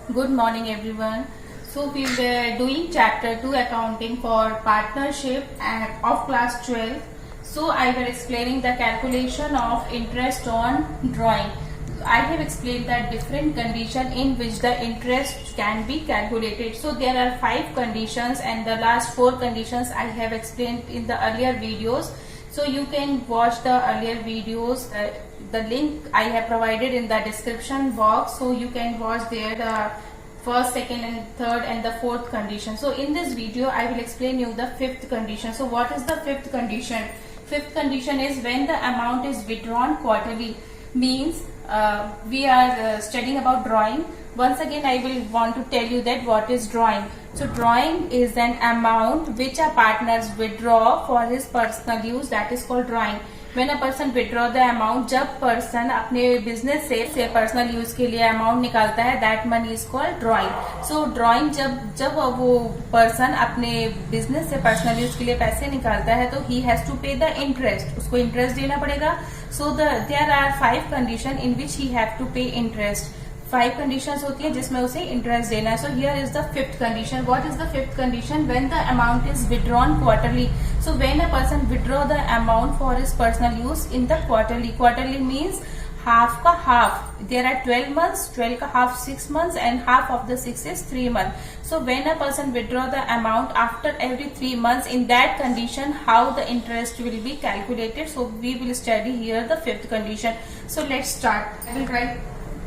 Good morning, everyone. So we were doing chapter 2 accounting for partnership of class 12. So I were explaining the calculation of interest on drawing. I have explained that different condition in which the interest can be calculated. So there are 5 conditions and the last 4 conditions I have explained in the earlier videos. So you can watch the earlier videos. The link I have provided in the description box. So you can watch there the first, second and third and the fourth condition. So in this video I will explain you the fifth condition. So what is the fifth condition? Fifth condition is when the amount is withdrawn quarterly. Means we are studying about drawing. Once again I will want to tell you that what is drawing. So drawing is an amount which a partners withdraw for his personal use, that is called drawing. When a person withdraw the amount, जब person अपने business से personal use के लिए amount निकालता है, that money is called drawing. So drawing जब वो person अपने business से personal use के लिए पैसे निकालता है, तो he has to pay the interest. उसको interest देना पड़ेगा. So there are 5 conditions in which he have to pay interest. 5 conditions होती है जिसमें उसे इंटरेस्ट देना है. So here is the fifth condition. What is the fifth condition? When the amount is withdrawn quarterly. So when a person withdraw the amount for his personal use in the quarterly. Quarterly means half का half. There are 12 months, 12 का half 6 months and half of the 6 is 3 months. So when a person withdraw the amount after every 3 months, in that condition how the interest will be calculated. So we will study here the fifth condition. So let's start. I will write.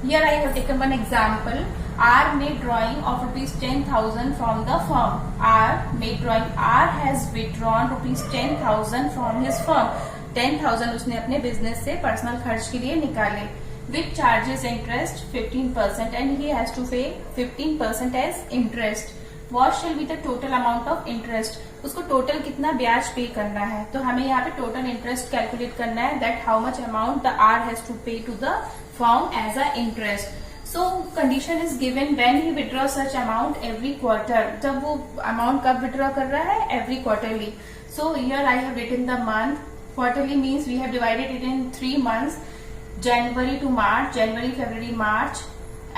Here I have taken one example. R made drawing of ₹10,000 from the firm. R made drawing. R has withdrawn ₹10,000 from his firm. 10,000 उसने अपने business से personal खर्च के लिए निकाले. Which charges interest 15% and he has to pay 15% as interest. What shall be the total amount of interest? उसको total कितना ब्याज पे करना है. तो हमें यहाँ पे टोटल इंटरेस्ट कैलकुलेट करना है. That how much amount the R has to pay to the firm as a interest. So condition is given when he withdraw such amount every quarter. जब वो amount कब withdraw कर रहा है? Every quarterly. So here I have written the month. Quarterly means we have divided it in 3 months. January to March, January, February, March,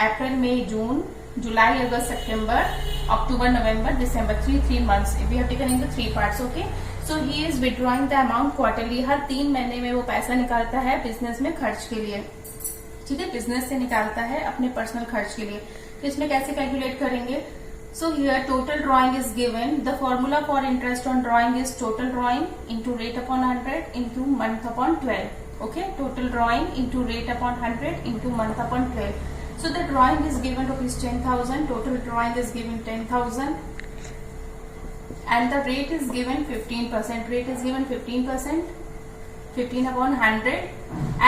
April, May, June, July, August, September, October, November, December. 3 months. We have taken into 3 parts. Okay. So he is withdrawing the amount quarterly. हर 3 महीने में वो पैसा निकालता है business में खर्च के लिए. ठीक है, बिजनेस से निकालता है अपने पर्सनल खर्च के लिए. तो इसमें कैसे कैलकुलेट करेंगे? So here total drawing is given. The formula for interest on drawing is total drawing into rate upon 100 into month upon 12. Okay, total drawing into rate upon 100 into month upon 12. So the drawing is given ₹10,000. Total drawing is given 10,000 and the rate is given 15%. Rate is given 15%, 15 upon 100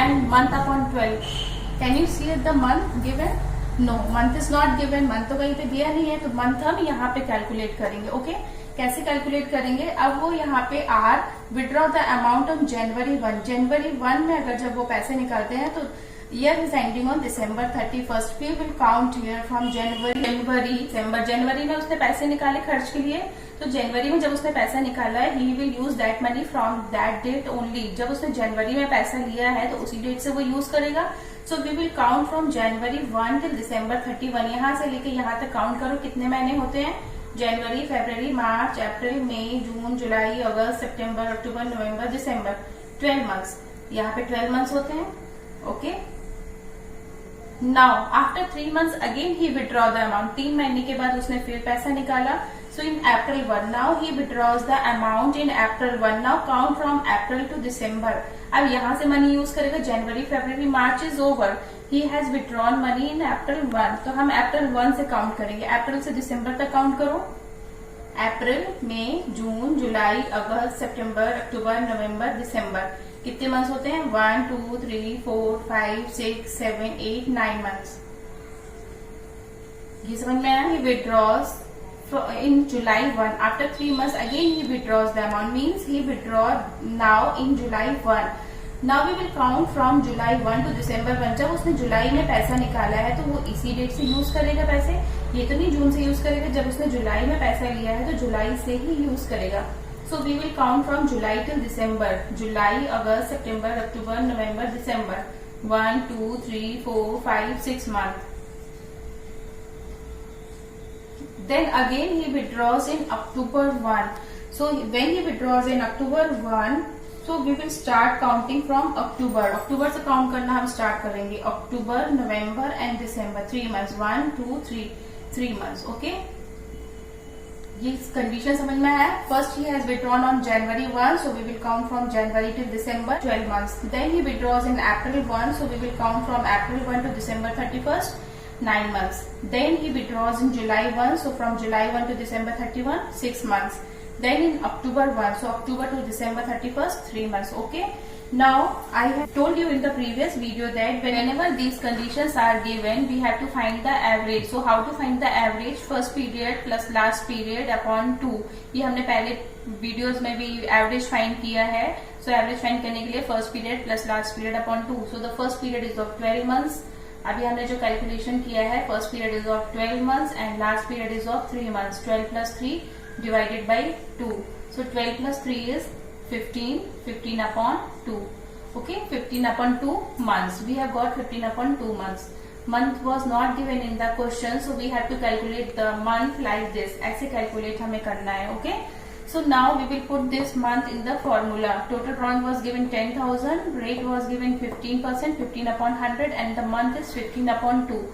and month upon 12. Can you see the month given? No, month is not given. month तो कहीं पे दिया नहीं है, तो month हम यहाँ पे कैलकुलेट करेंगे. ओके, कैसे कैलकुलेट करेंगे? अब वो यहाँ पे R withdraw the amount on January 1. January 1 में अगर जब वो पैसे निकालते हैं तो year is ending on December 31st. We will count here from जनवरी में उसने पैसे निकाले खर्च के लिए. तो जनवरी में जब उसने पैसा निकाला है, he will use that money from that date only. जब उसने जनवरी में पैसा लिया है तो उसी डेट से वो यूज करेगा. So we will count from January 1 till December 31. यहाँ से लेके यहाँ तक काउंट करो कितने महीने होते हैं. जनवरी, फरवरी, मार्च, अप्रैल, मई, जून, जुलाई, अगस्त, सितंबर, अक्टूबर, नवंबर, दिसंबर. 12 months. यहाँ पे 12 months होते हैं. Okay. Now after 3 months again he withdraw the amount. 3 महीने के बाद उसने फिर पैसा निकाला. So in April 1, now he withdraws the amount in April 1. Now count from April to December. अब यहाँ से मनी यूज करेगा. January, February, March is over. He has withdrawn money in April 1. तो हम April 1 से काउंट करेंगे. अप्रैल से दिसंबर तक काउंट करो. अप्रैल, मई, जून, जुलाई, अगस्त, सितंबर, अक्टूबर, नवंबर, दिसंबर. कितने मंथ्स होते हैं? 1, 2, 3, 4, 5, 6, 7, 8, 9 months. ये समझ में आया? He withdraws in July 1. After 3 months again he withdraws the amount. Means he withdraw now in July 1. Now we will count from July 1 to December 1. जब उसने जुलाई में पैसा निकाला है तो वो इसी डेट से यूज करेगा पैसे. ये तो नहीं जून से यूज करेगा. जब उसने जुलाई में पैसा लिया है तो जुलाई से ही यूज करेगा. So we will count from July till December. July, August, September, October, November, December. 1, 2, 3, 4, 5, 6 months. Then again he withdraws in October 1. So when he withdraws in October 1, so we will start counting from October. October से count करना हम start करेंगे. October, November and December, 3 months. 1, 2, 3, 3 months. Okay. ये condition समझ में आया. First he has withdrawn on January 1, so we will count from January till December, 12 months. Then he withdraws in April 1, so we will count from April 1 to December 31st, 9 months. Then he withdraws in July 1, so from July 1 to December 31, 6 months. Then in October 1, so October to December 31st, 3 months. Okay. Now I have told you in the previous video that whenever these conditions are given, we have to find the average. So how to find the average? First period plus last period upon 2. ये हमने पहले videos में भी average find किया है. So average find करने के लिए first period plus last period upon 2. So the first period is of 12 months. अभी हमने जो calculation किया है, first period is of 12 months and last period is of 3 months. 12 plus 3 divided by 2. So 12 plus 3 is 15, 15 upon 2. Okay, 15 upon 2 months. We have got 15 upon 2 months. Month was not given in the question, so we have to calculate the month like this. ऐसे calculate हमें करना है. Okay. So now we will put this month in the formula. Total drawing was given 10,000. Rate was given 15%, 15 upon 100, and the month is 15 upon 2.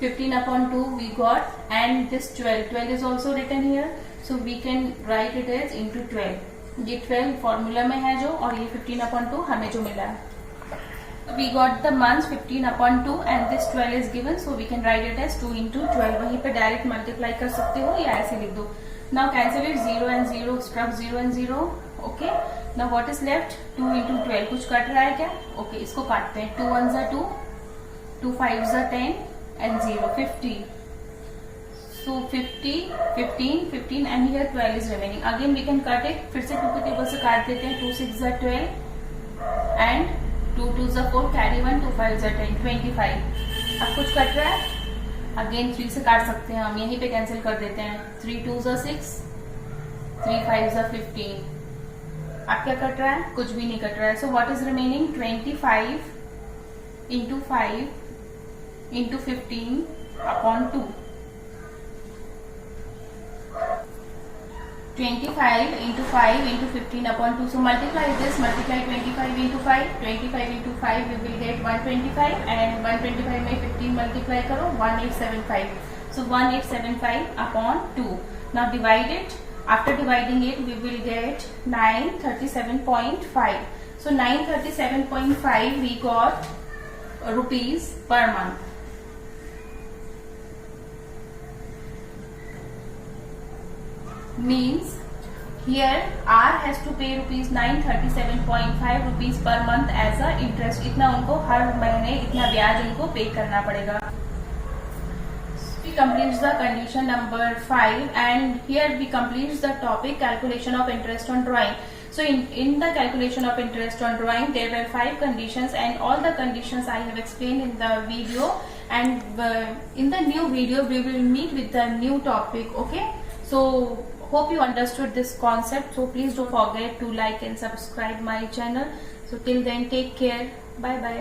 15 upon 2 we got, and this 12. 12 is also written here, so we can write it as into 12. ये 12 formula में है जो, और ये 15 upon 2 हमें जो मिला है. We got the months 15 upon 2 and this 12 is given, so we can write it as 2 into 12. वहीं पे डायरेक्ट मल्टीप्लाई कर सकते हो या ऐसे लिख दो. Now cancel it, 0 and 0, scrub 0 and 0. Okay. Now what is left? 2 into 12. कुछ कट रहा है क्या? Okay, इसको काटते हैं. 2 1s are 2, 2 5s are 10 and 0, 50. So 50, 15, 15 and here 12 is remaining. Again we can cut it. फिर से 2 के टेबल से काट देते हैं. 2 6s are 12 and 2 2s are 4, carry 1, 2 5s are 10, 25. अब कुछ कट रहा है. Again 3 से काट सकते हैं हम. यहीं पे कैंसिल कर देते हैं. 3 2s are 6, 3 5s are 15. अब क्या कट रहा है? कुछ भी नहीं कट रहा है. So what is remaining? 25 into 5 into 15 upon 2. 25 into 5 into 15 upon 2. So multiply this, multiply 25 into 5. 25 into 5 we will get 125 and 125 में 15 multiply करो, 1875. So 1875 upon 2. Now divide it. After dividing it we will get 937.5. So 937.5 we got rupees per month. Means here R has to pay rupees 937.5 rupees per month as a interest. इतना उनको हर महीने इतना ब्याज उनको पे करना पड़ेगा. We complete the condition number 5 and here we complete the topic calculation of interest on drawing. So in the calculation of interest on drawing there were 5 conditions and all the conditions I have explained in the video, and in the new video we will meet with the new topic. Okay. So hope you understood this concept. So please don't forget to like and subscribe my channel. So till then, take care. Bye bye.